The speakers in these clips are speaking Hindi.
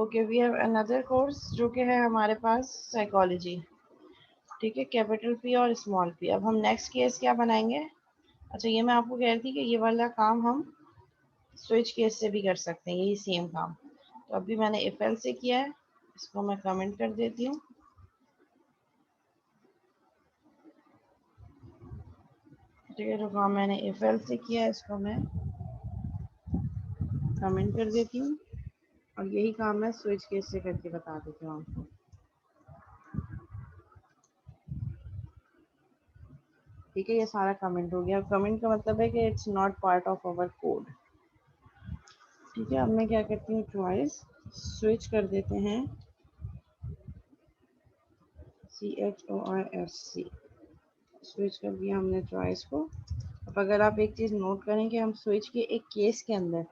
Okay, we have another course जो कि है हमारे पास साइकोलॉजी। ठीक है, कैपिटल पी और स्मॉल पी। अब हम नेक्स्ट केस क्या बनाएंगे? अच्छा, ये मैं आपको कह रही थी कि ये वाला काम हम स्विच केस से भी कर सकते हैं, यही सेम काम। तो अभी मैंने इफ एल से किया है, इसको मैं कमेंट कर देती हूँ। ठीक है, जो काम मैंने इफ एल से किया है इसको मैं कमेंट कर देती हूँ, और यही काम मैं स्विच केस से करके बता देती हूँ आपको। ठीक है, ये सारा कमेंट हो गया। कमेंट का मतलब है कि it's not part of our code. ठीक है, अब मैं क्या करती हूँ, चॉइस स्विच कर देते हैं, CHOISC, स्विच कर दिया हमने चॉइस को। अब अगर आप एक चीज़ नोट करें कि हम स्विच के एक केस के अंदर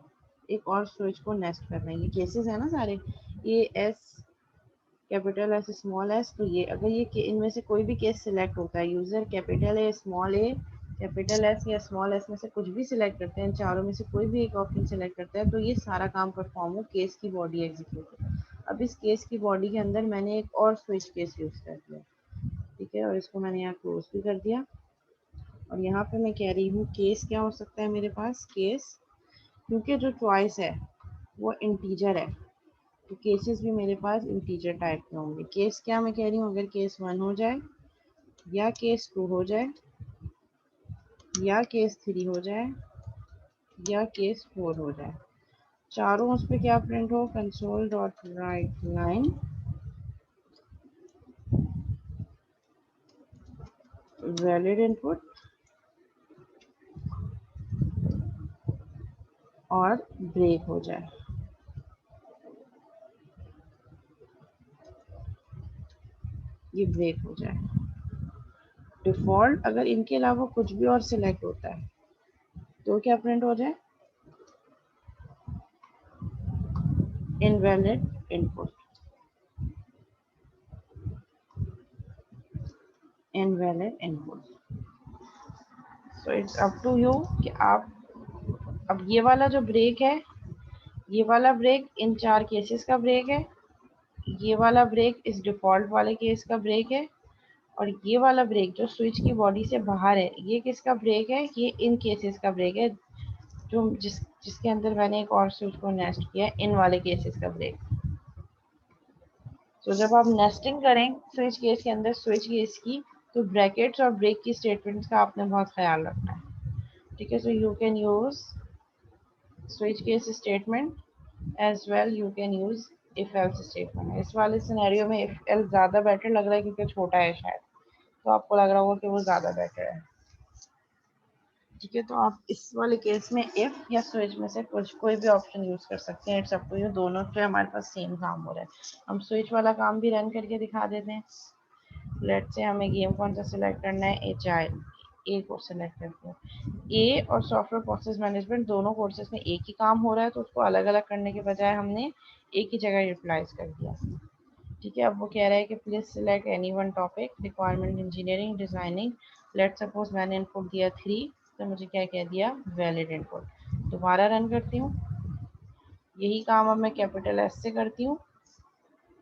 एक और स्विच को नेस्ट कर रहे हैं। ये केसेस है ना सारे, ये S capital S small S. तो ये अगर ये इनमें से कोई भी केस सिलेक्ट होता है, user capital A small A capital S या स्मॉल एस में से कुछ भी सिलेक्ट करते हैं, चारों में से कोई भी एक ऑप्शन सिलेक्ट करता है, तो ये सारा काम परफॉर्म हो, केस की बॉडी एग्जीक्यूट हो। अब इस केस की बॉडी के अंदर मैंने एक और स्विच केस यूज़ कर दिया। ठीक है, और इसको मैंने यहाँ क्लोज भी कर दिया। और यहाँ पे मैं कह रही हूँ केस क्या हो सकता है मेरे पास, केस, क्योंकि जो चॉइस है वो इंटीजर है, तो केसेस भी मेरे पास इंटीजर टाइप के होंगे। केस क्या मैं कह रही हूँ, अगर केस 1 हो जाए, या केस 2 हो जाए, या केस 3 हो जाए, या केस 4 हो जाए, चारों उस पर क्या प्रिंट हो, console dot right line valid input और ब्रेक हो जाए। ये ब्रेक हो जाए। डिफ़ॉल्ट अगर इनके अलावा कुछ भी और सिलेक्ट होता है तो क्या प्रिंट हो जाए, invalid input, invalid input. So it's up to you कि आप, अब ये वाला जो ब्रेक है, ये वाला ब्रेक इन 4 केसेस का ब्रेक है, ये वाला ब्रेक इस डिफ़ॉल्ट वाले केस का ब्रेक है, और ये वाला ब्रेक जो स्विच की बॉडी से बाहर है, ये किसका ब्रेक है, ये इन केसेस का ब्रेक है, जो जिसके अंदर मैंने एक और स्विच को नेस्ट किया, इन वाले केसेस का ब्रेक। तो जब आप नेस्टिंग करें स्विच केस के अंदर स्विच केस की, तो ब्रैकेट्स और ब्रेक की स्टेटमेंट्स का आपने बहुत ख्याल रखना है। ठीक है, so you can use switch case statement as well, you can use if else statement. इस वाले सिनेरियो में इफ एल्स ज़्यादा बेटर लग रहा है क्योंकि छोटा है शायद, तो आपको लग रहा होगा कि वो ज़्यादा बेटर है। ठीक है, तो आप इस वाले केस में इफ या स्विच में से कुछ कोई भी ऑप्शन यूज कर सकते हैं। इट्स अप टू यू, दोनों से हमारे पास सेम काम हो रहा है। हम स्विच वाला काम भी रन करके दिखा देते हैं। लेट्स से हमें गेम कौन सा सिलेक्ट करना है, ए को सिलेक्ट करते हैं। ए और सॉफ्टवेयर प्रोसेस मैनेजमेंट दोनों कोर्सेज में एक ही काम हो रहा है, तो उसको अलग अलग करने के बजाय हमने एक ही जगह यूटिलाइज कर दिया। ठीक है, अब वो कह रहा है कि please select any one topic, requirement engineering, designing. Let suppose मैंने इनपुट दिया 3, तो मुझे क्या कह दिया, वैलिड इनपुट। दोबारा रन करती हूँ, यही काम अब मैं कैपिटल एस से करती हूँ।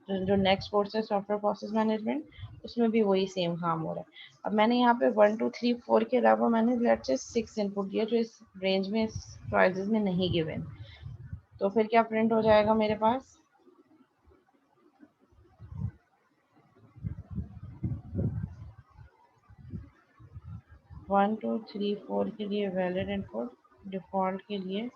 जो नेक्स्ट कोर्स है सॉफ्टवेयर प्रोसेस मैनेजमेंट, उसमें भी वही सेम काम हो रहा है। अब मैंने यहाँ पे 1 2 3 4 के अलावा मैंने लेट्स से 6 इनपुट दिया, जो इस रेंज में, इस चॉइसेस में नहीं गिवन। तो फिर क्या प्रिंट हो जाएगा मेरे पास, 1 2 3 4 के लिए वैलिड इनपुट, डिफ़ॉल्ट के लिए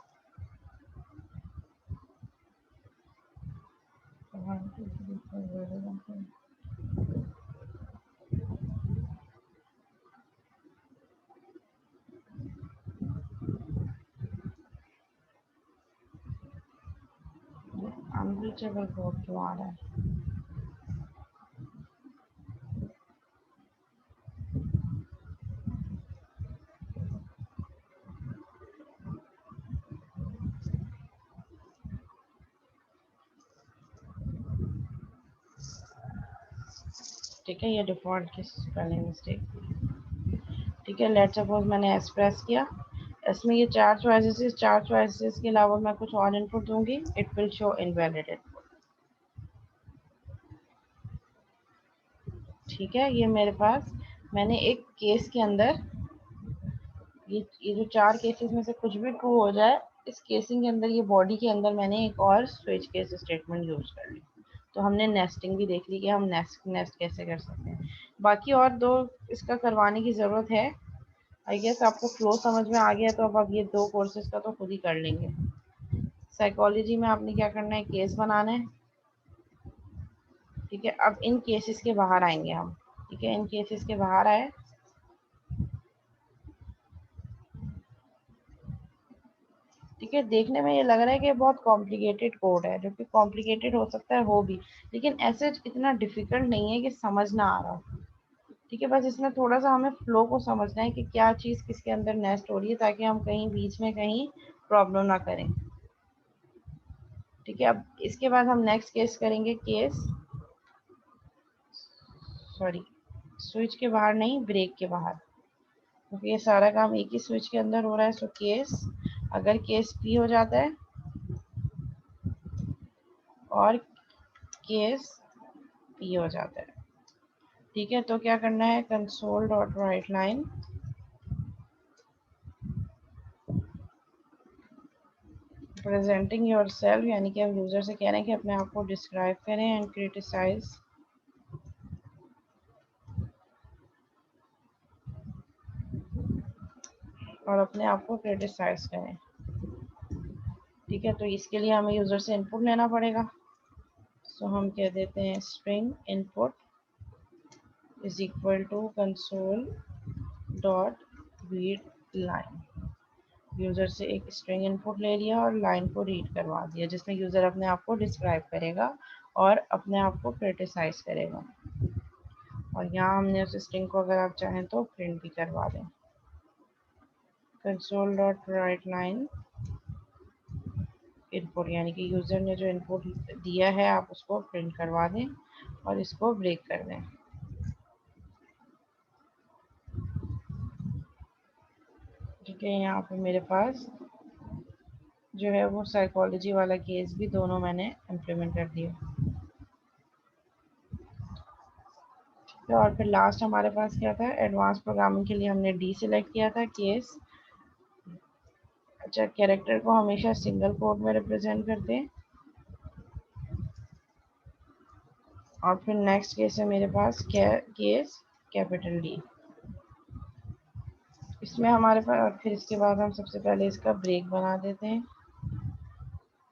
1 2 3 4 वैलिड इनपुट। अनरीचेबल कोड क्यों आ रहा है? ठीक है, ये डिफ़ॉल्ट की स्पेलिंग मिस्टेक थी। ठीक है, लेट सपोज मैंने एस प्रेस किया, इसमें ये 4 चॉइसेस, 4 चॉइसेस के अलावा मैं कुछ और इनपुट दूंगी, it will show invalid input. ठीक है, ये मेरे पास मैंने एक केस के अंदर ये जो 4 केसेस में से कुछ भी ट्रू हो जाए, इस केसिंग के अंदर, ये बॉडी के अंदर मैंने एक और स्विच केस स्टेटमेंट यूज कर ली। तो हमने नेस्टिंग भी देख ली कि हम नेस्ट कैसे कर सकते हैं। बाकी और 2 इसका करवाने की ज़रूरत है। आई गेस आपको फ्लो समझ में आ गया, तो अब आप ये 2 कोर्सेज का तो खुद ही कर लेंगे। साइकोलॉजी में आपने क्या करना है, केस बनाना है। ठीक है, अब इन केसेस के बाहर आएंगे हम। ठीक है, इन केसेस के बाहर आए। ठीक है, देखने में ये लग रहा है कि बहुत कॉम्प्लिकेटेड कोड है, जो कि कॉम्प्लिकेटेड हो सकता है, हो भी, लेकिन ऐसे इतना डिफिकल्ट नहीं है कि समझ ना आ रहा हो। ठीक है, बस इसमें थोड़ा सा हमें फ्लो को समझना है कि क्या चीज़ किसके अंदर नेस्ट हो रही है, ताकि हम कहीं बीच में कहीं प्रॉब्लम ना करें। ठीक है, अब इसके बाद हम नेक्स्ट केस करेंगे, केस सॉरी स्विच के बाहर नहीं, ब्रेक के बाहर, क्योंकि ये सारा काम एक ही स्विच के अंदर हो रहा है। सो केस, अगर केस पी हो जाता है और केस पी हो जाता है, ठीक है, तो क्या करना है, console dot right line presenting your self, यानी कि हम यूज़र से कह रहे हैं कि अपने आप को डिस्क्राइब करें एंड क्रिटिसाइज, और अपने आप को क्रिटिसाइज करें। ठीक है, तो इसके लिए हमें यूज़र से इनपुट लेना पड़ेगा। सो हम कह देते हैं string input is equal to console dot read line. User से एक स्ट्रिंग इनपुट ले लिया और लाइन को रीड करवा दिया, जिसमें यूज़र अपने आप को डिस्क्राइब करेगा और अपने आप को क्रिटिसाइज करेगा। और यहाँ हमने उस स्ट्रिंग को, अगर आप चाहें तो, प्रिंट भी करवा दें। Console dot right line input, यानी कि यूज़र ने जो इनपुट दिया है आप उसको प्रिंट करवा दें और इसको ब्रेक कर दें। ठीक है, यहाँ पे मेरे पास जो है वो साइकोलॉजी वाला केस भी दोनों मैंने इम्प्लीमेंट कर दिया। ठीक है, और फिर लास्ट हमारे पास क्या था, एडवांस प्रोग्रामिंग के लिए हमने डी सिलेक्ट किया था, केस। अच्छा, कैरेक्टर को हमेशा सिंगल कोट में रिप्रेजेंट करते हैं। और फिर नेक्स्ट केस है मेरे पास केस कैपिटल डी। इसमें हमारे पास, और फिर इसके बाद हम सबसे पहले इसका ब्रेक बना देते हैं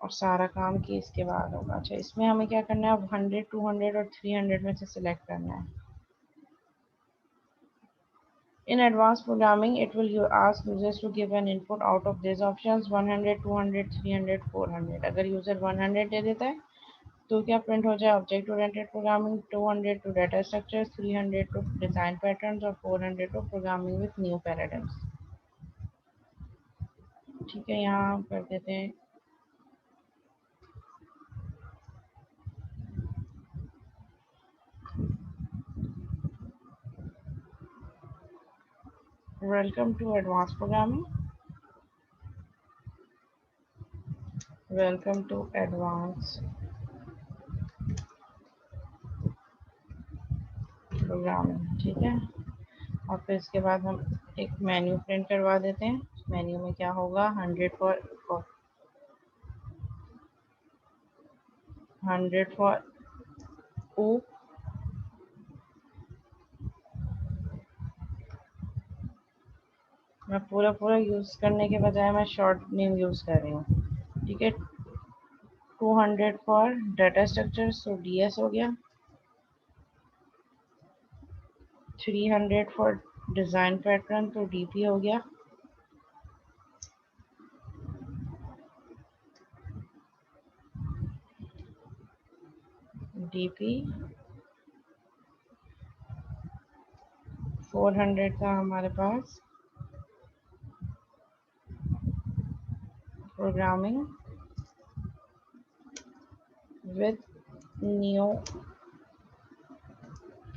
और सारा काम केस के बाद होगा। अच्छा, इसमें हमें क्या करना है, अब 100, 200 और 300 में से सिलेक्ट करना है। In advanced programming, it will ask users to give an input out of these options 100, 200, 300, 400। अगर यूज़र 100 दे देता है तो क्या प्रिंट हो जाए, object oriented programming, 200 to data structures, 300 to design patterns और 400 to programming with new paradigms. ठीक है, यहाँ हम कर देते हैं welcome to advance programming, welcome to advance programming. ठीक है, और फिर इसके बाद हम एक मेन्यू प्रिंट करवा देते हैं। मेन्यू में क्या होगा, 100 फॉर ओ। मैं पूरा पूरा यूज़ करने के बजाय मैं शॉर्ट नेम यूज़ कर रही हूँ। ठीक है, 200 for data structure, so DS हो गया। 300 फॉर डिज़ाइन पैटर्न, तो DP हो गया। DP 400 था हमारे पास प्रोग्रामिंग विथ न्यू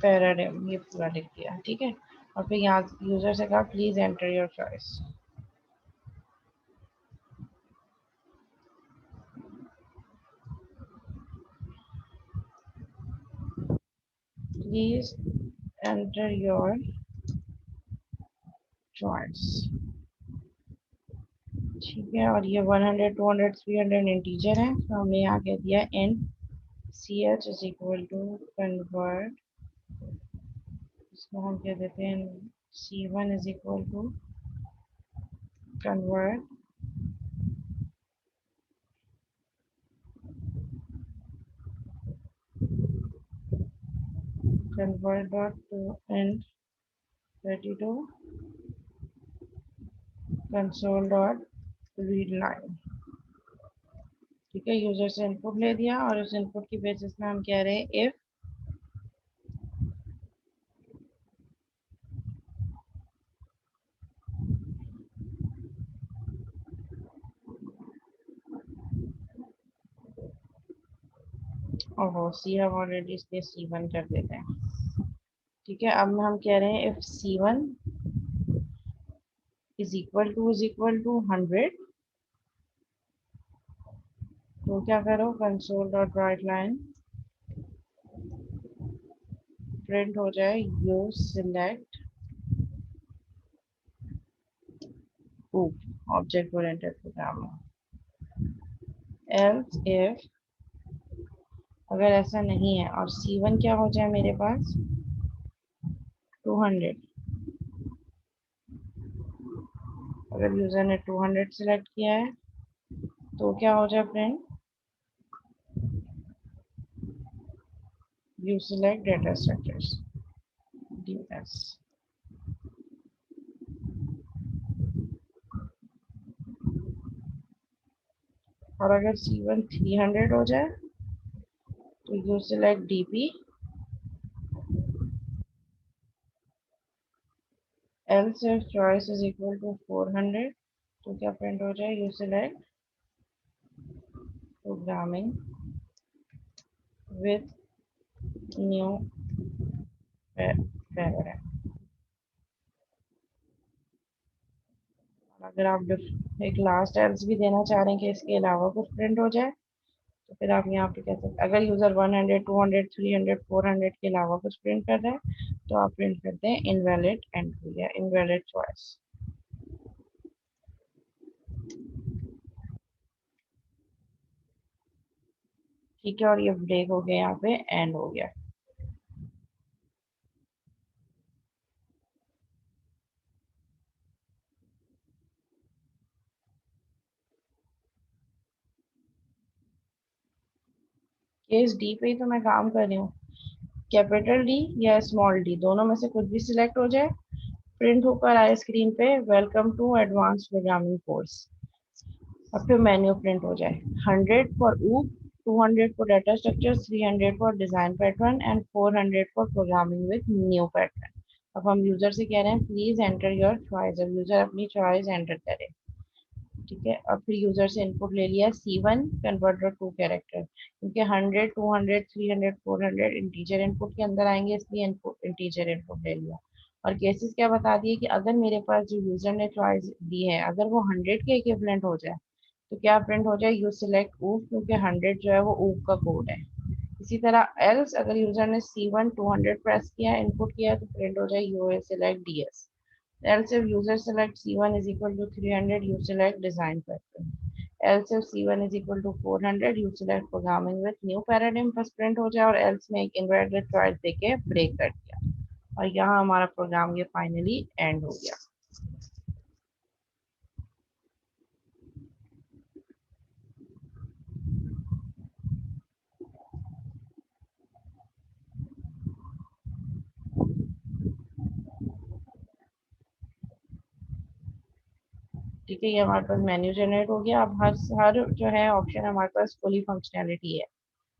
पैराडाइम, ये पूरा लिख दिया। ठीक है, और फिर यहाँ यूज़र से कहा please enter your choice, please enter your choice. ठीक है, और ये 100 200 300 इंटीजर है, तो हमने यहाँ कह दिया int ch is equal to convert, इसको हम कह देते हैं c1 is equal to convert convert dot to int 32 console dot read line. ठीक है, यूजर से इनपुट ले दिया और उस इनपुट की बेसिस में हम कह रहे हैं इफ ओहो सी हम ऑलरेडी इसलिए C1 कर देते हैं। ठीक है, अब हम कह रहे हैं if C1 is equal to 100, तो क्या करो console dot right line print हो जाए you select object oriented program. Else if अगर ऐसा नहीं है और C1 क्या हो जाए मेरे पास 200, अगर यूजर ने 200 सिलेक्ट किया है तो क्या हो जाए friend, you select data structures DS। और अगर C1 300 हो जाए तो you select DP। Else if choice is equal to 400, तो क्या प्रिंट हो जाए you select programming with new paradigm. अगर आप एक लास्ट एल्स भी देना चाह रहे हैं कि इसके अलावा कुछ प्रिंट हो जाए, तो फिर आप यहाँ पे कह सकते हैं अगर यूज़र 100 200 300 400 के अलावा कुछ प्रिंट कर रहा है तो आप प्रिंट करते हैं इनवैलिड एंट्री या इनवैलिड चॉइस। ठीक है, और ये ब्रेक हो गया, यहाँ पे एंड हो गया। केस डी पे ही तो मैं काम कर रही हूँ, कैपिटल डी या स्मॉल डी दोनों में से कुछ भी सिलेक्ट हो जाए, प्रिंट होकर आए स्क्रीन पे welcome to advance programming course, और फिर मेन्यू प्रिंट हो जाए 100 फॉर ऊप, 200 for data structure, 300 for design pattern and 400 for programming with new pattern. अब हम यूजर से कह रहे हैं प्लीज एंटर योर चॉइस, अब यूजर अपनी चॉइस एंटर करे। ठीक है, अब फिर यूजर से इनपुट ले लिया C1 कन्वर्टर टू कैरेक्टर, क्योंकि 100 200 300 400 इंटीजर इनपुट के अंदर आएंगे, इसलिए इनपुट इंटीजर इनपुट ले लिया। और केसेस क्या बता दिए कि अगर मेरे पास जो यूजर ने चॉइस दी है अगर वो 100 के इक्विवेलेंट हो जाए तो क्या प्रिंट हो जाए यू सिलेक्ट ऊफ, क्योंकि 100 जो है वो ऊफ का कोड है। इसी तरह एल्स अगर यूजर ने C1 200 प्रेस किया इनपुट किया तो प्रिंट हो जाए you select DS। Else if user select C1 is equal to 300, you select design pattern. Else if C1 is equal to 400, you select programming with new paradigm बस print हो जाए, और else में एक invalid choice देके break कर दिया, और यहाँ हमारा प्रोग्राम ये फाइनली एंड हो गया। ठीक है, ये हमारे पास मेन्यू जनरेट हो गया। अब हर जो है ऑप्शन हमारे पास फुली फंक्शनैलिटी है।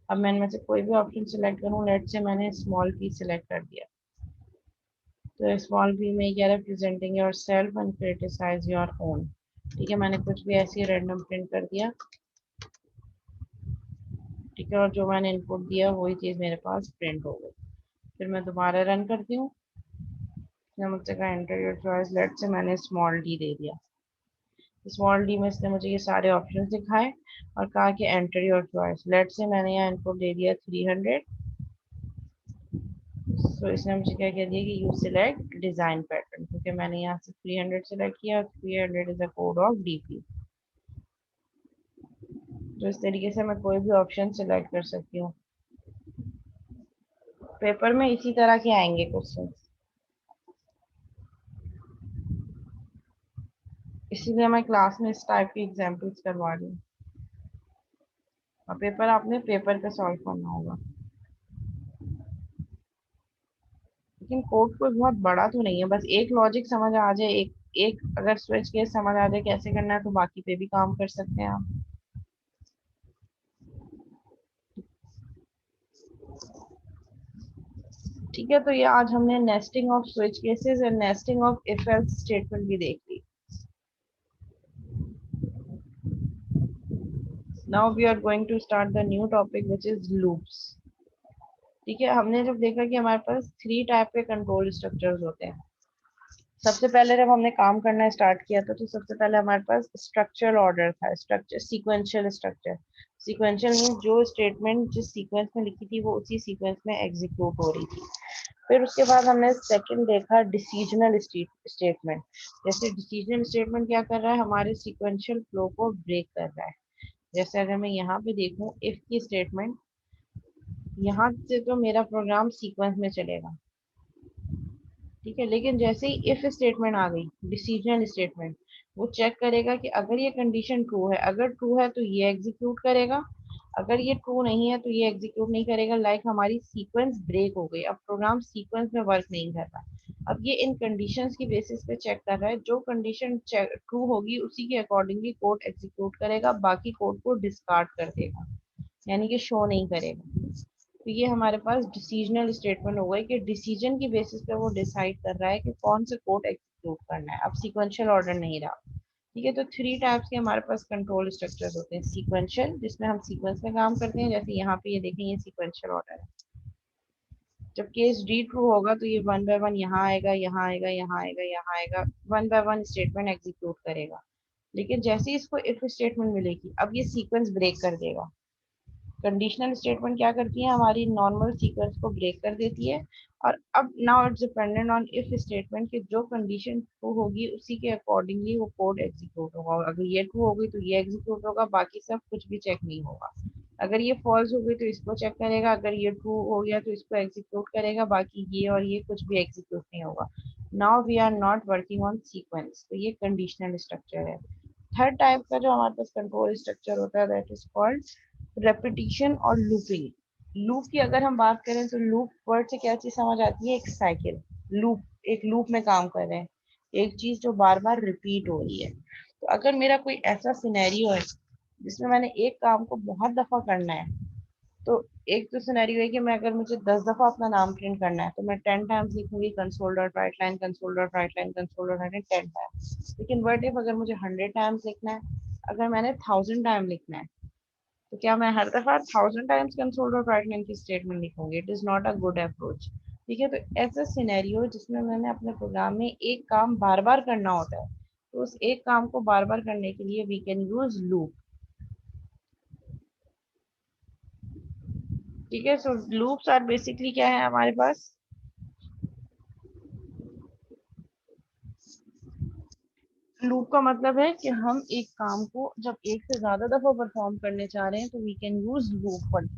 अब मैं इनमें से कोई भी ऑप्शन सिलेक्ट करूँ, लेट से मैंने स्मॉल पी सिलेक्ट कर दिया, तो स्मॉल पी में क्या है presenting yourself and criticize your own. ठीक है, मैंने कुछ भी ऐसे रैंडम प्रिंट कर दिया। ठीक है, और जो मैंने इनपुट दिया वही चीज़ मेरे पास प्रिंट हो गई। फिर मैं दोबारा रन करती हूँ, इसने मुझसे कहा एंटर योर चॉइस, लेट से मैंने स्मॉल डी दे दिया। स्मॉल डी में इसने मुझे ये सारे ऑप्शंस दिखाए और कहा कि एंटर योर चॉइस, लेट से मैंने यहाँ इनपुट दे दिया 300, तो इसने मुझे क्या कह दिया कि यू सिलेक्ट डिजाइन पैटर्न, क्योंकि मैंने यहाँ से 300 सिलेक्ट किया, 300 is the code of DP. तो इस तरीके से मैं कोई भी ऑप्शन सिलेक्ट कर सकती हूँ। पेपर में इसी तरह के आएंगे क्वेश्चन, इसीलिए मैं क्लास में इस टाइप की एग्जाम्पल्स करवा रही हूँ, और पेपर आपने पेपर पे सॉल्व करना होगा। लेकिन कोड कोई बहुत बड़ा तो नहीं है, बस एक लॉजिक समझ आ जाए, एक एक अगर स्विच केस समझ आ जाए कैसे करना है, तो बाकी पे भी काम कर सकते हैं आप। ठीक है, तो ये आज हमने nesting of switch cases and nesting of if else statement भी देख ली। Now we are going to start the new topic which is loops. ठीक है, हमने जब देखा कि हमारे पास 3 टाइप के कंट्रोल स्ट्रक्चर्स होते हैं। सबसे पहले जब हमने काम करना स्टार्ट किया था, तो सबसे पहले हमारे पास स्ट्रक्चरल ऑर्डर था, structure sequential structure. Sequential mean जो स्टेटमेंट जिस सीक्वेंस में लिखी थी वो उसी सीक्वेंस में एग्जीक्यूट हो रही थी। फिर उसके बाद हमने सेकंड देखा डिसीजनल स्टेटमेंट। जैसे डिसीजनल स्टेटमेंट क्या कर रहा है, हमारे सीक्वेंशियल फ्लो को ब्रेक कर रहा है। जैसे अगर मैं यहाँ पे देखूं इफ की स्टेटमेंट, यहाँ से तो मेरा प्रोग्राम सीक्वेंस में चलेगा। ठीक है, लेकिन जैसे ही इफ स्टेटमेंट आ गई, डिसीजन स्टेटमेंट, वो चेक करेगा कि अगर ये कंडीशन ट्रू है, अगर ट्रू है तो ये एग्जीक्यूट करेगा, अगर ये ट्रू नहीं है तो ये एग्जीक्यूट नहीं करेगा। लाइक हमारी सीक्वेंस ब्रेक हो गई, अब प्रोग्राम सीक्वेंस में वर्क नहीं कर रहा। अब ये इन कंडीशंस की बेसिस पे चेक कर रहा है, जो कंडीशन ट्रू होगी उसी के अकॉर्डिंगली कोड एग्जीक्यूट करेगा, बाकी कोड को डिस्कार्ड कर देगा, यानी कि शो नहीं करेगा। तो ये हमारे पास डिसीजनल स्टेटमेंट हो गई कि डिसीजन की बेसिस पे वो डिसाइड कर रहा है कि कौन से कोड एग्जीक्यूट करना है, अब सीक्वेंशियल ऑर्डर नहीं रहा। ठीक है, तो 3 टाइप्स के हमारे पास कंट्रोल स्ट्रक्चर्स होते हैं। सीक्वेंशियल, जिसमें हम सीक्वेंस में काम करते हैं, जैसे यहाँ पे ये देखें, ये सीक्वेंशियल ऑर्डर है। जब केस डी ट्रू होगा तो ये वन बाय वन यहाँ आएगा, यहाँ आएगा, यहाँ आएगा, यहाँ आएगा, one by one statement execute करेगा। लेकिन जैसे ही इसको इफ स्टेटमेंट मिलेगी, अब ये सीक्वेंस ब्रेक कर देगा। कंडीशनल स्टेटमेंट क्या करती है, हमारी नॉर्मल सीक्वेंस को ब्रेक कर देती है। और अब now it's dependent on if statement कि जो कंडीशन ट्रू होगी उसी के अकॉर्डिंगली वो कोड एग्जीक्यूट होगा, और अगर ये ट्रू होगी तो ये एग्जीक्यूट होगा, बाकी सब कुछ भी चेक नहीं होगा। अगर ये फॉल्स हो गई तो इसको चेक करेगा, अगर ये ट्रू हो गया तो इसको एग्जीक्यूट करेगा, बाकी ये और ये कुछ भी एग्जीक्यूट नहीं होगा। Now we are not working on sequence, तो ये कंडीशनल स्ट्रक्चर है। थर्ड टाइप का जो हमारे पास कंट्रोल स्ट्रक्चर होता है, दैट इज कॉल्ड रेपिटिशन और लूपिंग। लूप की अगर हम बात करें तो लूप वर्ड से क्या चीज समझ आती है, एक साइकिल। लूप, एक लूप में काम कर रहे हैं, एक चीज जो बार बार रिपीट हो रही है। तो अगर मेरा कोई ऐसा सिनेरियो है जिसमें मैंने एक काम को बहुत दफा करना है, तो एक तो सिनेरियो है कि मैं, अगर मुझे 10 दफा अपना नाम प्रिंट करना है, तो मैं 10 टाइम्स लिखूंगी console dot right line, console dot right line, console dot right line 10 times. लेकिन वर्ड इफ अगर मुझे 100 टाइम्स लिखना है, अगर मैंने 1000 टाइम लिखना है, तो क्या मैं हर दफा 1000 times console dot right line की स्टेटमेंट लिखूंगी? It is not a good approach. ठीक है, तो ऐसा सिनेरियो जिसमें मैंने अपने प्रोग्राम में एक काम बार बार करना होता है, तो उस एक काम को बार बार करने के लिए वी कैन यूज लूप। ठीक है, सो लूप्स आर बेसिकली क्या है हमारे पास, लूप का मतलब है कि हम एक काम को जब एक से ज्यादा दफा परफॉर्म करने चाह रहे हैं, तो we can use loop for.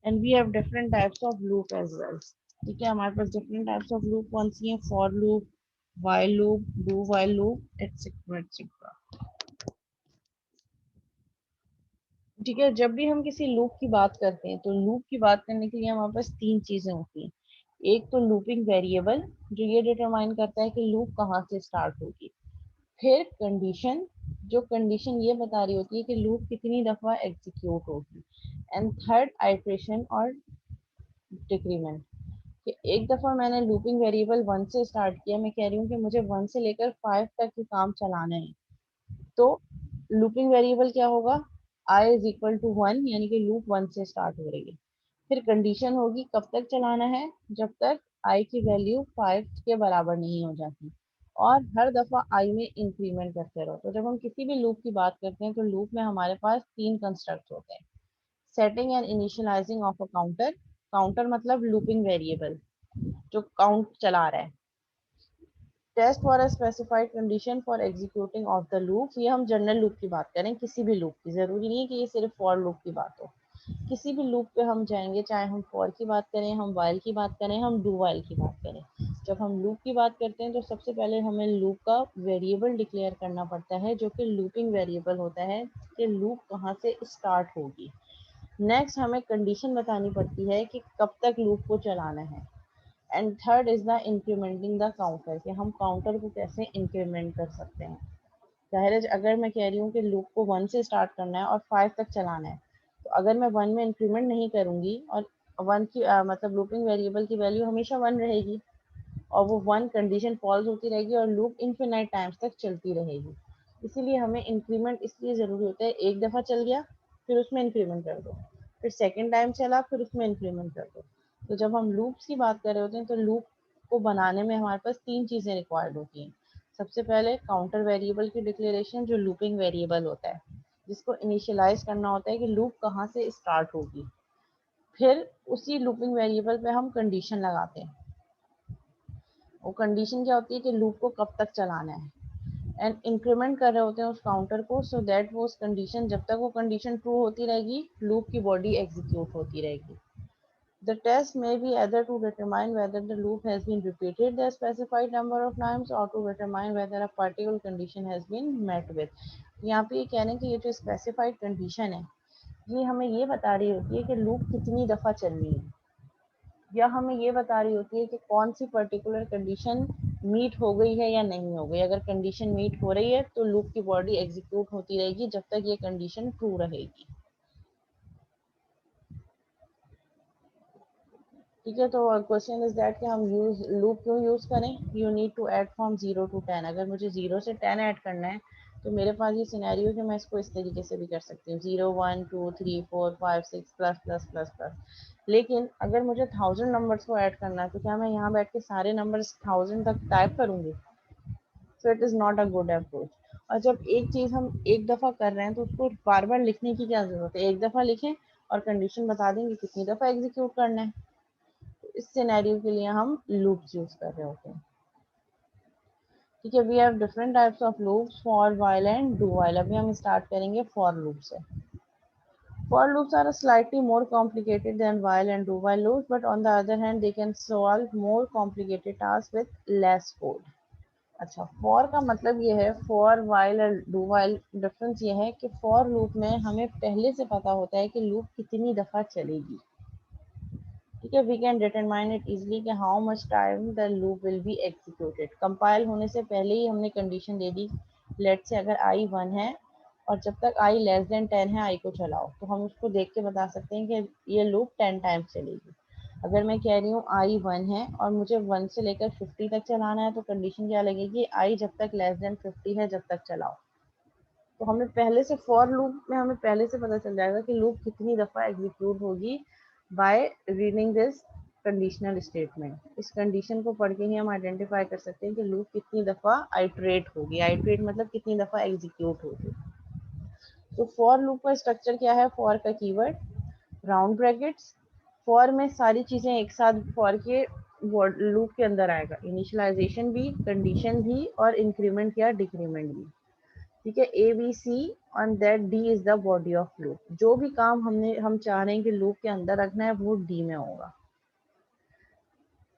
And we have different types of loop as well. ठीक है, हमारे पास डिफरेंट टाइप्स ऑफ लूप कौन सी हैं, for loop, while loop, do while loop, etc etc। ठीक है, जब भी हम किसी लूप की बात करते हैं, तो लूप की बात करने के लिए हमारे पास 3 चीजें होती हैं। एक तो लूपिंग वेरिएबल, जो ये डिटरमाइन करता है कि लूप कहाँ से स्टार्ट होगी। फिर कंडीशन, जो कंडीशन ये बता रही होती है कि लूप कितनी दफा एग्जीक्यूट होगी। एंड थर्ड आइट्रेशन और डिक्रीमेंट, कि एक दफा मैंने लूपिंग वेरिएबल 1 से स्टार्ट किया, मैं कह रही हूँ कि मुझे 1 से लेकर 5 तक ही काम चलाना है, तो लूपिंग वेरिएबल क्या होगा, i इज इक्वल टू 1, यानी कि लूप 1 से स्टार्ट हो रही है। फिर कंडीशन होगी कब तक चलाना है, जब तक i की वैल्यू 5 के बराबर नहीं हो जाती, और हर दफा i में इंक्रीमेंट करते रहो। तो जब हम किसी भी लूप की बात करते हैं, तो लूप में हमारे पास 3 कंस्ट्रक्ट होते हैं। Setting and initializing of a counter, counter मतलब लूपिंग वेरिएबल जो काउंट चला रहा है। Test for a specified condition for executing of the loop, ये हम जनरल लूप की बात करें, किसी भी लूप की, जरूरी नहीं है कि ये सिर्फ फॉर लूप की बात हो, किसी भी लूप पे हम जाएंगे, चाहे हम फॉर की बात करें, हम वाइल की बात करें, हम डू वाइल की बात करें। जब हम लूप की बात करते हैं तो सबसे पहले हमें लूप का वेरिएबल डिक्लेयर करना पड़ता है जो कि लूपिंग वेरिएबल होता है कि लूप कहाँ से स्टार्ट होगी। नेक्स्ट हमें कंडीशन बतानी पड़ती है कि कब तक लूप को चलाना है। And third is the incrementing the counter, कि हम काउंटर को कैसे इंक्रीमेंट कर सकते हैं। जाहिर है अगर मैं कह रही हूँ कि लूप को 1 से स्टार्ट करना है और 5 तक चलाना है, तो अगर मैं 1 में इंक्रीमेंट नहीं करूँगी और 1 की मतलब लूपिंग वेरिएबल की वैल्यू हमेशा 1 रहेगी और वो 1 कंडीशन फॉल्स होती रहेगी और लूप इनफिनाइट टाइम्स तक चलती रहेगी। इसीलिए हमें इंक्रीमेंट इसलिए ज़रूरी होता है, एक दफ़ा चल गया फिर उसमें इंक्रीमेंट कर दो, फिर सेकेंड टाइम चला फिर उसमें इंक्रीमेंट कर दो। तो जब हम लूप्स की बात कर रहे होते हैं तो लूप को बनाने में हमारे पास 3 चीज़ें रिक्वायर्ड होती हैं। सबसे पहले काउंटर वेरिएबल की डिक्लेरेशन जो लूपिंग वेरिएबल होता है, जिसको इनिशियलाइज करना होता है कि लूप कहाँ से स्टार्ट होगी। फिर उसी लूपिंग वेरिएबल पे हम कंडीशन लगाते हैं। वो कंडीशन क्या होती है कि लूप को कब तक चलाना है, एंड इंक्रीमेंट कर रहे होते हैं उस काउंटर को, सो दैट वो उस कंडीशन, जब तक वो कंडीशन ट्रू होती रहेगी लूप की बॉडी एग्जीक्यूट होती रहेगी। The test may be either to determine whether the loop has been repeated the specified number of times or to determine whether a particular condition has been met with। यहाँ पे ये कह रहे हैं कि ये जो स्पेसिफाइड कंडीशन है ये हमें ये बता रही होती है कि लूप कितनी दफ़ा चलनी है, या हमें ये बता रही होती है कि कौन सी पर्टिकुलर कंडीशन मीट हो गई है या नहीं हो गई। अगर कंडीशन मीट हो रही है तो लूप की बॉडी एग्जीक्यूट होती रहेगी जब तक ये कंडीशन ट्रू रहेगी। ठीक है, तो क्वेश्चन इज दैट कि हम यूज लूप क्यों यूज़ करें। You need to add from 0 to 10। अगर मुझे 0 से 10 ऐड करना है तो मेरे पास ये सिनेरियो कि मैं इसको इस तरीके से भी कर सकती हूँ, 0 1 2 3 4 5 6 प्लस प्लस प्लस प्लस। लेकिन अगर मुझे 1000 नंबर्स को ऐड करना है तो क्या मैं यहाँ बैठ के सारे नंबर्स 1000 तक टाइप करूँगी? So it is not a good approach. और जब एक चीज़ हम एक दफ़ा कर रहे हैं तो उसको बार बार लिखने की क्या ज़रूरत है, एक दफ़ा लिखें और कंडीशन बता देंगे कितनी दफ़ा एग्जीक्यूट करना है। इस सिनेरियो के लिए हम लूप्स यूज कर रहे होते हैं। ठीक है, we have different types of loops, for while and do while. अभी हम स्टार्ट करेंगे फॉर लूप से। For loops are slightly more complicated than while and do while loops, but on the other hand, they can solve more complicated tasks with less code. अच्छा, फॉर का मतलब ये है, फॉर वाइल और डू वाइल डिफरेंस ये है कि फॉर लूप में हमें पहले से पता होता है कि लूप कितनी दफ़ा चलेगी। ठीक है, we can determine it easily कि how much time the loop will be executed. Compile होने से पहले ही हमने कंडीशन दे दी, लेट से अगर आई 1 है और जब तक आई लेस देन 10 है आई को चलाओ, तो हम उसको देख के बता सकते हैं कि ये लूप 10 टाइम्स चलेगी। अगर मैं कह रही हूँ आई 1 है और मुझे 1 से लेकर 50 तक चलाना है तो कंडीशन क्या लगेगी, आई जब तक लेस देन 50 है जब तक चलाओ। तो हमें पहले से फॉर लूप में हमें पहले से पता चल जाएगा कि लूप कितनी दफ़ा एग्जीक्यूट होगी by reading this conditional statement. इस कंडीशन को पढ़ के ही हम आइडेंटिफाई कर सकते हैं कि लूप कितनी दफ़ा आइट्रेट होगी। आइट्रेट मतलब कितनी दफ़ा एग्जीक्यूट होगी। तो फॉर लूप का स्ट्रक्चर क्या है, फॉर का कीवर्ड राउंड ब्रैकेट्स, फॉर में सारी चीज़ें एक साथ फॉर के लूप के अंदर आएगा, इनिशियलाइजेशन भी, कंडीशन भी और इंक्रीमेंट या डिक्रीमेंट भी। ठीक है, A B C on that D is the body of loop. जो भी काम हम चाह रहे हैं कि लूप के अंदर रखना है वो डी में होगा।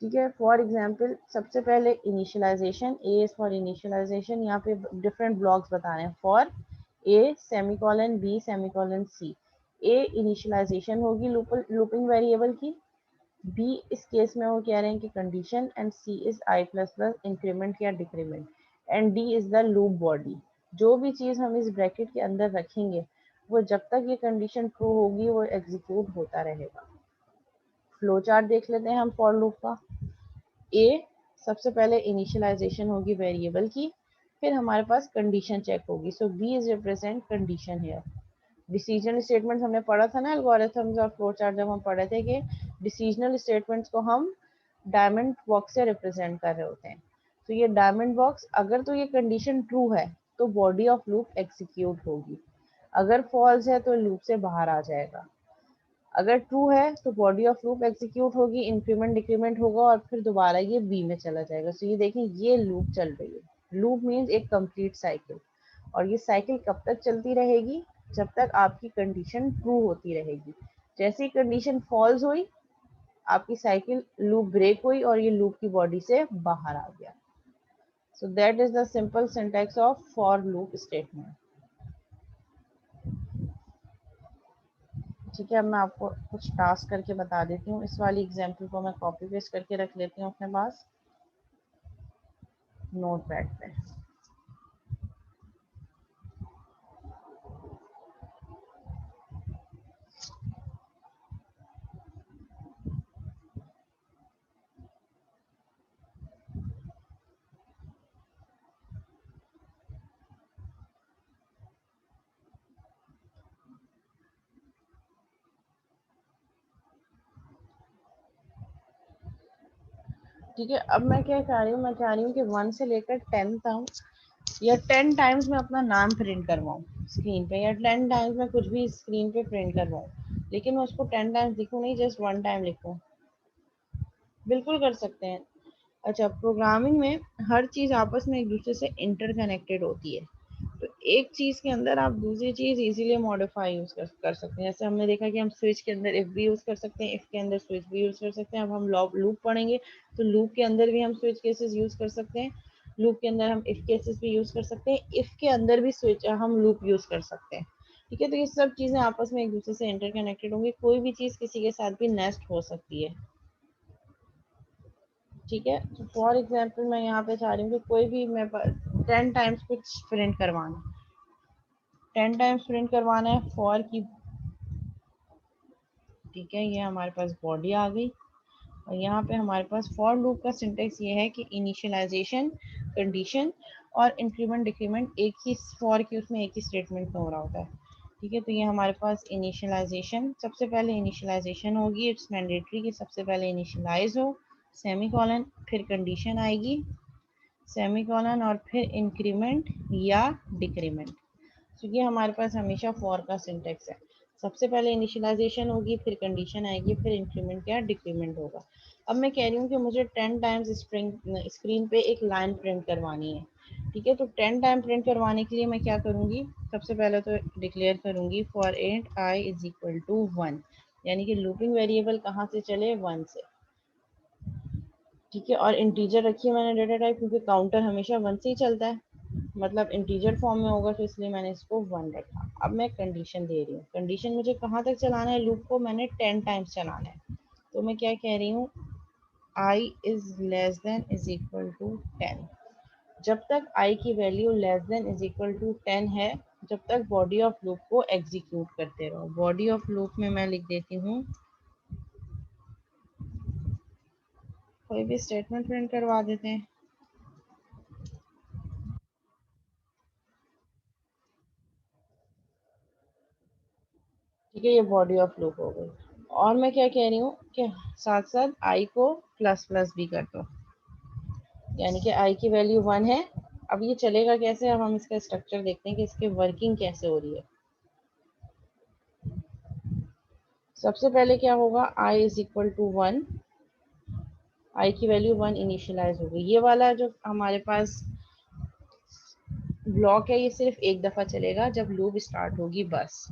ठीक है, फॉर एग्जाम्पल सबसे पहले initialization, a is for initialization. यहाँ पे डिफरेंट ब्लॉक्स बता रहे हैं, for a semicolon b semicolon c. A initialization होगी लूपिंग वेरिएबल की, बी इस केस में वो कह रहे हैं कि condition, and c is i plus plus increment या decrement, and d is the loop body. जो भी चीज़ हम इस ब्रैकेट के अंदर रखेंगे वो जब तक ये कंडीशन ट्रू होगी वो एग्जीक्यूट होता रहेगा। फ्लो चार्ट देख लेते हैं हम फॉर लूप का। ए सबसे पहले इनिशियलाइजेशन होगी वेरिएबल की, फिर हमारे पास कंडीशन चेक होगी, so b is represent condition here. Decisional statements हमने पढ़ा था ना एल्गोरिथम्स और फ्लो चार्ट, जब हम पढ़े थे कि डिसीजनल स्टेटमेंट्स को हम डायमंड बॉक्स से रिप्रेजेंट कर रहे होते हैं। तो ये डायमंड बॉक्स, अगर तो ये कंडीशन ट्रू है तो बॉडी ऑफ लूप एग्जीक्यूट होगी, अगर फॉल्स है तो लूप से बाहर आ जाएगा। अगर ट्रू है तो बॉडी ऑफ लूप एग्जीक्यूट होगी, इंक्रीमेंट डिक्रीमेंट होगा और फिर दोबारा ये बी में चला जाएगा। सो ये देखें ये लूप चल रही है। लूप मीन्स एक कंप्लीट साइकिल, और ये साइकिल कब तक चलती रहेगी? जब तक आपकी कंडीशन ट्रू होती रहेगी। जैसे ही कंडीशन फॉल्स हुई, आपकी साइकिल लूप ब्रेक हुई और ये लूप की बॉडी से बाहर आ गया। So that is the simple syntax of for loop statement. ठीक है, अब मैं आपको कुछ टास्क करके बता देती हूँ। इस वाली एग्जाम्पल को मैं कॉपी पेस्ट करके रख लेती हूँ अपने पास नोट पैड पे। ठीक है, अब मैं क्या चाह रही हूँ, मैं चाह रही हूँ कि 1 से लेकर 10 तक या 10 टाइम्स मैं अपना नाम प्रिंट करवाऊँ स्क्रीन पे, या 10 टाइम्स मैं कुछ भी स्क्रीन पे प्रिंट करवाऊँ, लेकिन मैं उसको 10 टाइम्स लिखूँ नहीं, जस्ट 1 टाइम लिखूँ। बिल्कुल कर सकते हैं। अच्छा, प्रोग्रामिंग में हर चीज़ आपस में एक दूसरे से इंटरकनेक्टेड होती है। तो एक चीज़ के अंदर आप दूसरी चीज़ इजीली मॉडिफाई यूज़ कर सकते हैं। जैसे हमने देखा कि हम स्विच के अंदर इफ़ भी यूज़ कर सकते हैं, इफ़ के अंदर स्विच भी यूज़ कर सकते हैं। अब हम लूप पढ़ेंगे तो लूप के अंदर भी हम स्विच केसेस यूज़ कर सकते हैं, लूप के अंदर हम इफ़ केसेस भी यूज़ कर सकते हैं, इफ़ के अंदर भी स्विच हम लूप यूज़ कर सकते हैं। ठीक है, तो ये सब चीज़ें आपस में एक दूसरे से इंटरकनेक्टेड होंगी। कोई भी चीज़ किसी के साथ भी नेस्ट हो सकती है। ठीक है, तो फॉर एग्जाम्पल मैं यहाँ पे चाह रही हूँ कि कोई भी मैं 10 टाइम्स कुछ प्रिंट करवाना, 10 टाइम्स प्रिंट करवाना है फॉर की। ठीक है, ये हमारे पास बॉडी आ गई, और यहाँ पे हमारे पास फॉर लूप का सिंटेक्स ये है कि इनिशियलाइजेशन, कंडीशन और इंक्रीमेंट डिक्रीमेंट एक ही फॉर की उसमें एक ही स्टेटमेंट में हो रहा होता है। ठीक है, तो ये हमारे पास इनिशियलाइजेशन, सबसे पहले इनिशियलाइजेशन होगी, इट्स मैंडेटरी कि सबसे पहले इनिशियलाइज हो, सेमी कॉलन, फिर कंडीशन आएगी, सेमी कॉलन और फिर इंक्रीमेंट या डिक्रीमेंट। तो ये हमारे पास हमेशा फॉर का सिंटेक्स है। सबसे पहले इनिशियलाइजेशन होगी, फिर कंडीशन आएगी, फिर इंक्रीमेंट या डिक्रीमेंट होगा। अब मैं कह रही हूँ कि मुझे 10 टाइम्स स्क्रीन पे एक लाइन प्रिंट करवानी है। ठीक है, तो 10 टाइम प्रिंट करवाने के लिए मैं क्या करूँगी, सबसे पहले तो डिक्लेयर करूँगी for int I is equal to 1, यानी कि लूपिंग वेरिएबल कहाँ से चले, 1 से। ठीक है, और इंटीजर रखी है मैंने डेटा टाइप, क्योंकि काउंटर हमेशा 1 से ही चलता है, मतलब इंटीजर फॉर्म में होगा, तो इसलिए मैंने इसको 1 रखा। अब मैं कंडीशन दे रही हूँ, कंडीशन मुझे कहाँ तक चलाना है, लूप को मैंने 10 टाइम्स चलाना है। तो मैं क्या कह रही हूँ, i is less than is equal to 10। जब तक आई की value less than is equal to 10 है, जब तक बॉडी ऑफ लूप को एग्जीक्यूट करते रहो। बॉडी ऑफ लूप में मैं लिख देती हूँ, कोई भी स्टेटमेंट प्रिंट करवा देते हैं। ठीक है, ये बॉडी ऑफ लूप हो गई। और मैं क्या कह रही हूँ कि साथ साथ आई को प्लस प्लस भी कर दो, यानी कि आई की वैल्यू 1 है। अब ये चलेगा कैसे, अब हम इसका स्ट्रक्चर देखते हैं कि इसकी वर्किंग कैसे हो रही है। सबसे पहले क्या होगा, आई इज इक्वल टू 1, आई की वैल्यू 1 इनिशियलाइज हो गई। ये वाला जो हमारे पास ब्लॉक है, ये सिर्फ एक दफ़ा चलेगा जब लूप स्टार्ट होगी बस।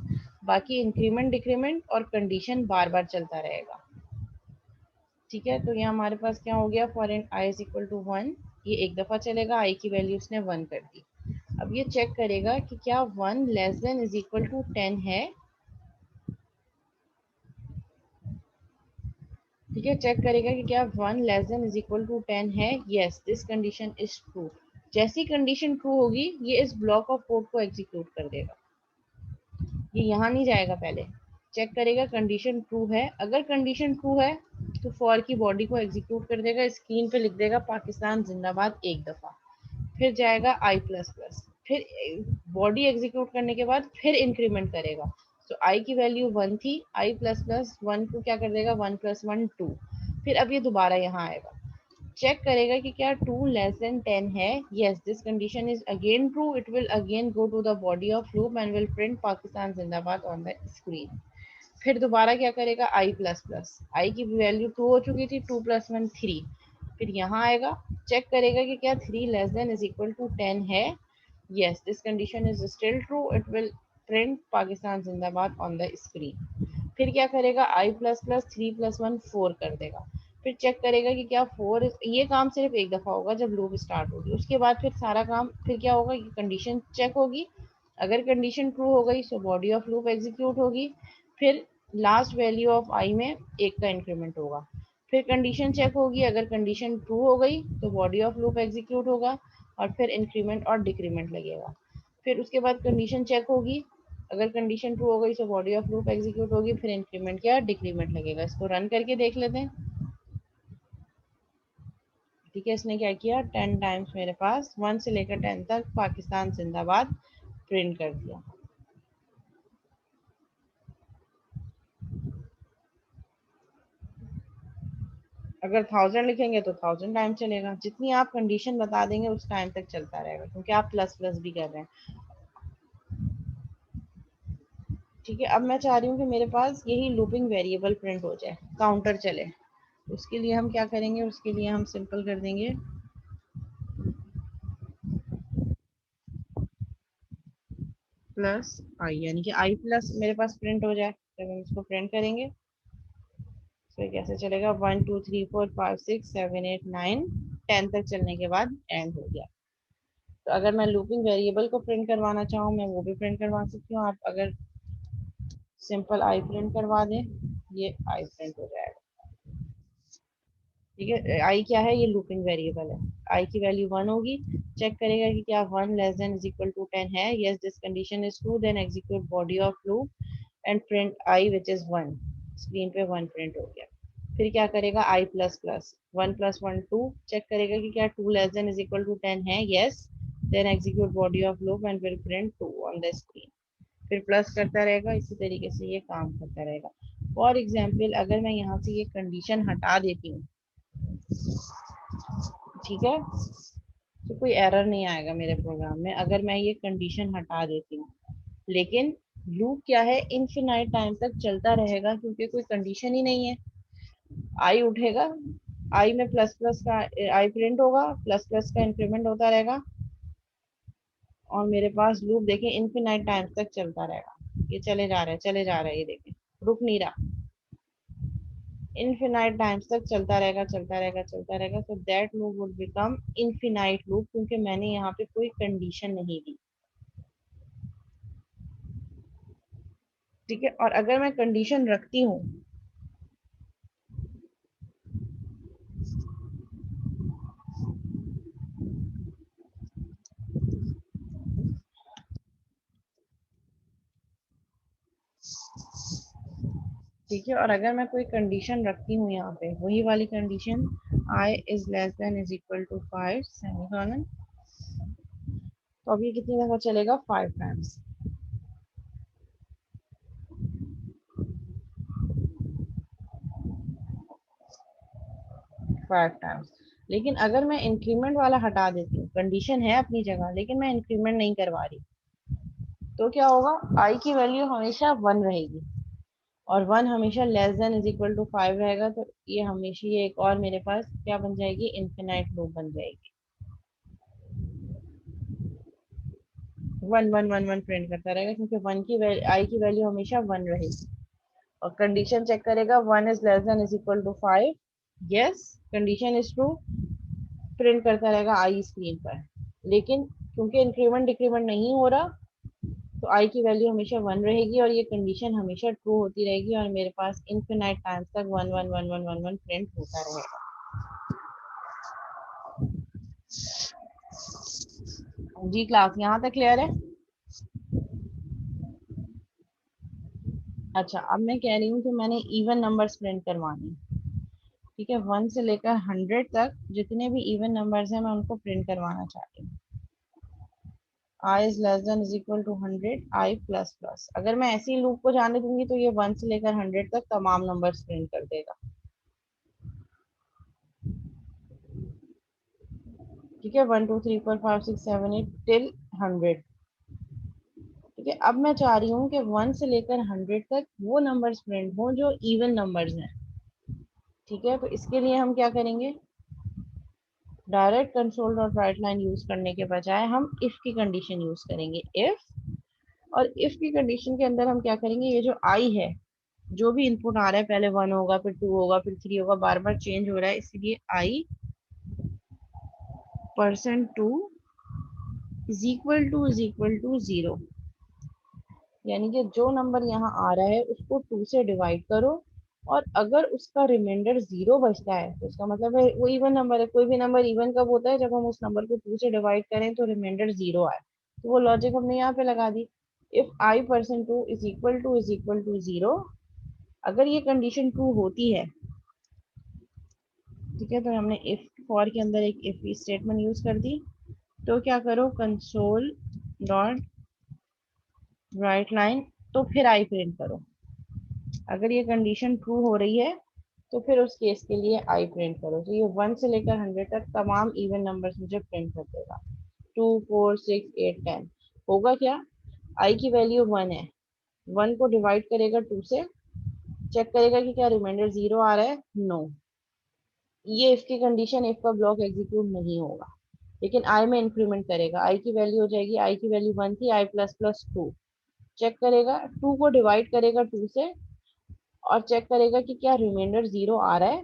बाकी इंक्रीमेंट डिक्रीमेंट और कंडीशन बार बार चलता रहेगा। ठीक है, तो ये हमारे पास क्या हो गया, for in I is equal to 1, ये एक दफ़ा चलेगा, आई की वैल्यू उसने 1 कर दी। अब ये चेक करेगा कि क्या 1 less than is equal to 10 है। ठीक है, चेक करेगा कि क्या 1 less than is equal to 10 है। Yes, this condition is true. जैसी कंडीशन ट्रू होगी, ये इस ब्लॉक ऑफ कोड को एग्जीक्यूट कर देगा, ये यहाँ नहीं जाएगा, पहले चेक करेगा कंडीशन ट्रू है। अगर कंडीशन ट्रू है तो फॉर की बॉडी को एग्जीक्यूट कर देगा, स्क्रीन पे लिख देगा पाकिस्तान जिंदाबाद एक दफ़ा, फिर जाएगा आई प्लस प्लस, फिर बॉडी एग्जीक्यूट करने के बाद फिर इंक्रीमेंट करेगा। तो आई की वैल्यू 1 थी, आई प्लस प्लस 1 को क्या कर देगा, 1 प्लस 1 2, फिर अब ये दोबारा यहाँ आएगा, चेक करेगा कि क्या 2 लेस देन 10 है। Yes, this condition is again true, it will again go to the body of loop and will print Pakistan जिंदाबाद ऑन द स्क्रीन। फिर दोबारा क्या करेगा, आई प्लस प्लस, आई की वैल्यू 2 हो चुकी थी, 2 + 1 3, फिर यहाँ आएगा, चेक करेगा कि क्या 3 less than is equal to 10 है, yes this condition is still true, it will print Pakistan जिंदाबाद on the screen। फिर क्या करेगा, i प्लस प्लस 3 + 1 4 कर देगा, फिर चेक करेगा कि क्या 4, ये काम सिर्फ एक दफा होगा जब लूप स्टार्ट होगी, उसके बाद फिर सारा काम फिर क्या होगा, ये कंडीशन चेक होगी, अगर कंडीशन ट्रू हो गई तो बॉडी ऑफ लूप एग्जीक्यूट होगी, फिर लास्ट वैल्यू ऑफ आई में एक का इंक्रीमेंट होगा, फिर कंडीशन चेक होगी, अगर कंडीशन ट्रू हो गई तो बॉडी ऑफ लूप एग्जीक्यूट होगा, और फिर इंक्रीमेंट और डिक्रीमेंट लगेगा, फिर उसके बाद कंडीशन चेक होगी, अगर कंडीशन ट्रू हो गई तो बॉडी ऑफ लूप एग्जीक्यूट होगी, फिर इंक्रीमेंट या डिक्रीमेंट लगेगा। इसको रन करके देख लेते हैं। ठीक है, इसने क्या किया, 10 टाइम्स मेरे पास 1 से लेकर 10 तक पाकिस्तान जिंदाबाद प्रिंट कर दिया। अगर 1000 लिखेंगे तो 1000 टाइम चलेगा, जितनी आप कंडीशन बता देंगे उस टाइम तक चलता रहेगा, क्योंकि आप प्लस प्लस भी कर रहे हैं। ठीक है, अब मैं चाह रही हूँ कि मेरे पास यही लूपिंग वेरिएबल प्रिंट हो जाए, काउंटर चले। उसके लिए हम क्या करेंगे, उसके लिए हम सिंपल कर देंगे प्लस आई, यानी कि आई प्लस मेरे पास प्रिंट हो जाए, जब हम इसको प्रिंट करेंगे तो कैसे चलेगा, 1 2 3 4 5 6 7 8 9 10 तक चलने के बाद एंड हो गया। तो अगर मैं लूपिंग वेरिएबल को प्रिंट करवाना चाहूँ, मैं वो भी प्रिंट करवा सकती हूँ, आप अगर सिंपल आई प्रिंट करवा दें, ये आई प्रिंट हो जाएगा। ठीक है, आई क्या है, ये लूपिंग वेरिएबल है, आई की वैल्यू 1 होगी, चेक करेगा कि क्या 1 less than is equal to 10 है, yes this condition is true, then execute body of loop and print I which is 1, screen पे 1 प्रिंट हो गया। फिर क्या करेगा, आई प्लस प्लस 1 + 1 2, चेक करेगा कि क्या 2 less than is equal to 10 है, yes then execute body of loop and will print 2 on the screen. फिर प्लस करता रहेगा, इसी तरीके से ये काम करता रहेगा। फॉर एग्जाम्पल अगर मैं यहाँ से ये कंडीशन हटा देती हूँ, ठीक है, तो कोई एरर नहीं आएगा मेरे प्रोग्राम में, अगर मैं ये कंडीशन हटा देती हूँ, लेकिन लूप क्या है, इनफिनाइट टाइम तक चलता रहेगा, क्योंकि कोई कंडीशन ही नहीं है। आई उठेगा, आई में प्लस प्लस का आई प्रिंट होगा, प्लस प्लस का इंक्रीमेंट होता रहेगा, और मेरे पास लूप देखें इनफिनाइट टाइम तक चलता रहेगा, ये चले जा रहा है चले जा रहा है, ये देखें रुक नहीं रहा, इनफिनाइट टाइम्स तक चलता रहेगा चलता रहेगा चलता रहेगा। तो that loop would become infinite loop, क्योंकि मैंने यहाँ पे कोई कंडीशन नहीं दी। ठीक है, और अगर मैं कंडीशन रखती हूँ, ठीक है, और अगर मैं कोई कंडीशन रखती हूँ यहाँ पे, वही वाली condition, I is less than is equal to 5 semicolon, तो अभी कितनी दफा चलेगा, 5 टाइम्स। 5 टाइम्स। लेकिन अगर मैं इंक्रीमेंट वाला हटा देती हूँ, कंडीशन है अपनी जगह लेकिन मैं इंक्रीमेंट नहीं करवा रही, तो क्या होगा, आई की वैल्यू हमेशा 1 रहेगी, और 1 हमेशा less than is equal to 5 रहेगा, तो ये हमेशा ये एक और मेरे पास क्या बन जाएगी, इन्फिनाइट लूप बन जाएगी। 1 1 1 1 प्रिंट करता रहेगा, क्योंकि 1 की आई की वैल्यू हमेशा 1 रहेगी, और कंडीशन चेक करेगा, 1 is less than is equal to 5, yes condition is true, print करता रहेगा आई स्क्रीन पर। लेकिन क्योंकि इंक्रीमेंट डिक्रीमेंट नहीं हो रहा, तो आई की वैल्यू हमेशा 1 रहेगी, और ये कंडीशन हमेशा ट्रू होती रहेगी, और मेरे पास इनफिनाइट टाइम्स तक 1 1 1 1 1 1 प्रिंट होता रहेगा। जी क्लास यहाँ तक क्लियर है। अच्छा, अब मैं कह रही हूँ कि मैंने इवन नंबर्स प्रिंट करवाने हैं। ठीक है, 1 से लेकर 100 तक जितने भी इवन नंबर्स हैं मैं उनको प्रिंट करवाना चाहती हूँ। I is less than is equal to 100, i plus plus, अगर मैं ऐसी लूप को जाने दूंगी तो ये 1 से लेकर 100 तक तमाम नंबर्स प्रिंट कर देगा। ठीक है, 1 2 3 4 5 6 7 8 टिल 100। ठीक है, अब मैं चाह रही हूँ कि 1 से लेकर 100 तक वो नंबर्स प्रिंट हो जो इवन नंबर्स हैं। ठीक है, तो इसके लिए हम क्या करेंगे, direct console dot right line use करने के बजाय हम इफ की कंडीशन यूज करेंगे। इफ, और इफ की कंडीशन के अंदर हम क्या करेंगे, ये जो आई है, जो भी इनपुट आ रहा है, पहले 1 होगा, फिर 2 होगा, फिर 3 होगा, बार बार चेंज हो रहा है, इसलिए आई %2 इज इक्वल टू 0। यानी कि जो नंबर यहाँ आ रहा है उसको 2 से डिवाइड करो, और अगर उसका रिमाइंडर 0 बचता है तो इसका मतलब है वो इवन नंबर है। कोई भी नंबर इवन कब होता है, जब हम उस नंबर को 2 से डिवाइड करें तो रिमाइंडर 0 आए। तो वो लॉजिक हमने यहाँ पे लगा दी। If I%2 is equal to 0, अगर ये कंडीशन ट्रू होती है, ठीक है, तो हमने इफ फॉर के अंदर एक इफ स्टेटमेंट यूज कर दी। तो क्या करो, कंसोल डॉट राइट लाइन, तो फिर आई प्रिंट करो। अगर ये कंडीशन ट्रू हो रही है तो फिर उस केस के लिए आई प्रिंट करो। तो ये 1 से लेकर 100 तक तमाम इवन नंबर्स मुझे प्रिंट कर देगा। 2, 4, 6, 8, 10 होगा क्या, आई की वैल्यू 1 है, 1 को डिवाइड करेगा 2 से, चेक करेगा कि क्या रिमाइंडर 0 आ रहा है, नो। ये इसकी कंडीशन, इफ का ब्लॉक एग्जीक्यूट नहीं होगा, लेकिन आई में इंक्रीमेंट करेगा। आई की वैल्यू हो जाएगी, आई की वैल्यू 1 थी, आई प्लस प्लस 2, चेक करेगा, 2 को डिवाइड करेगा 2 से, और चेक करेगा कि क्या रिमाइंडर 0 आ रहा है।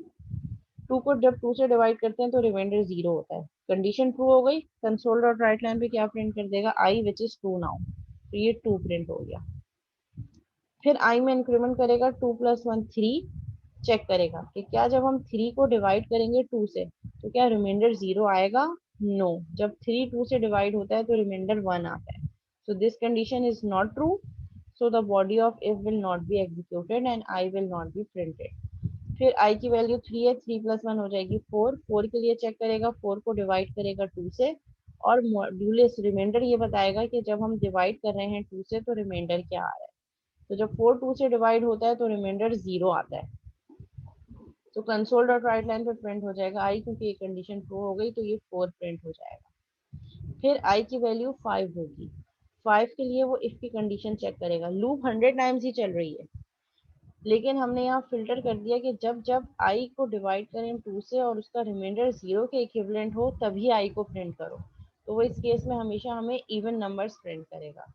2 को जब 2 से डिवाइड करते हैं तो रिमाइंडर 0 होता है। कंडीशन ट्रू हो गई, कंसोल डॉट राइट लाइन पे क्या प्रिंट कर देगा, आई विच इज 2 नाउ, तो ये 2 प्रिंट हो गया। फिर आई में इंक्रीमेंट करेगा, 2 + 1 3, चेक करेगा कि क्या जब हम 3 को डिवाइड करेंगे 2 से तो क्या रिमाइंडर 0 आएगा, नो। जब 3 2 से डिवाइड होता है तो रिमाइंडर 1 आता है। So this condition is not true, so the body of if will not be executed and I will not be printed। फिर i की वैल्यू 3 है, 3 + 1 हो जाएगी 4, 4 के लिए चेक करेगा, 4 को डिवाइड करेगा 2 से, और मॉड्यूलस रिमाइंडर ये बताएगा कि जब हम डिवाइड कर रहे हैं 2 से तो रिमाइंडर क्या आ रहा है। तो जब 4 2 से डिवाइड होता है तो रिमाइंडर 0 आता है। तो कंसोल डॉट राइट लाइन पे प्रिंट हो जाएगा आई, क्योंकि ये कंडीशन ट्रू हो गई तो ये 4 प्रिंट हो जाएगा। फिर आई की वैल्यू 5 होगी, 5 के लिए वो इफ की कंडीशन चेक करेगा। लूप 100 टाइम्स ही चल रही है, लेकिन हमने यहाँ फिल्टर कर दिया कि जब जब आई को डिवाइड करें 2 से और उसका रिमाइंडर 0 के इक्विवेलेंट हो तभी आई को प्रिंट करो। तो वो इस केस में हमेशा हमें इवन नंबर्स प्रिंट करेगा।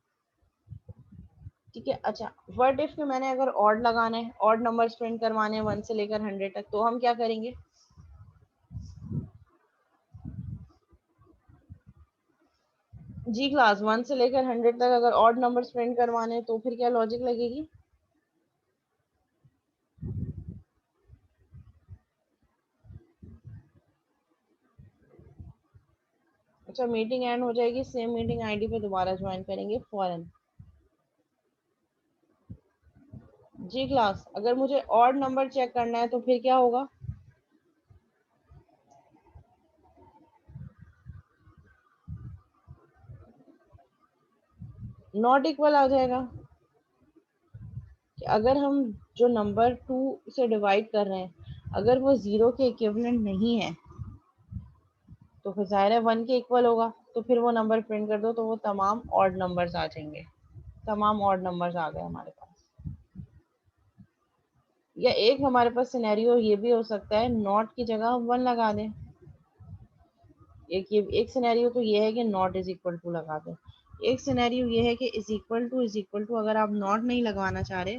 ठीक है, अच्छा, व्हाट इफ में मैंने अगर ऑड लगाना है, ऑड नंबर्स प्रिंट करवाने हैं 1 से लेकर 100 तक, तो हम क्या करेंगे। जी क्लास, 1 से लेकर 100 तक अगर ऑड नंबर्स प्रिंट करवाने हैं तो फिर क्या लॉजिक लगेगी। अच्छा, मीटिंग एंड हो जाएगी, सेम मीटिंग आईडी पे दोबारा ज्वाइन करेंगे फौरन। जी क्लास, अगर मुझे ऑड नंबर चेक करना है तो फिर क्या होगा। नॉट इक्वल आ जाएगा कि अगर हम जो नंबर 2 से डिवाइड कर रहे हैं अगर वो 0 के इक्विवेलेंट नहीं है तो फिर जाहिर है 1 के इक्वल होगा, तो फिर वो नंबर प्रिंट कर दो, तो वो तमाम ऑड नंबर्स आ जाएंगे। तमाम ऑड नंबर्स आ गए हमारे पास। या एक हमारे पास सिनेरियो ये भी हो सकता है, नॉट की जगह हम 1 लगा दें। एक सिनेरियो तो ये है कि नॉट इज इक्वल टू लगा दें। एक सिनेरियो ये है कि इज इक्वल टू अगर आप नॉट नहीं लगवाना चाह रहे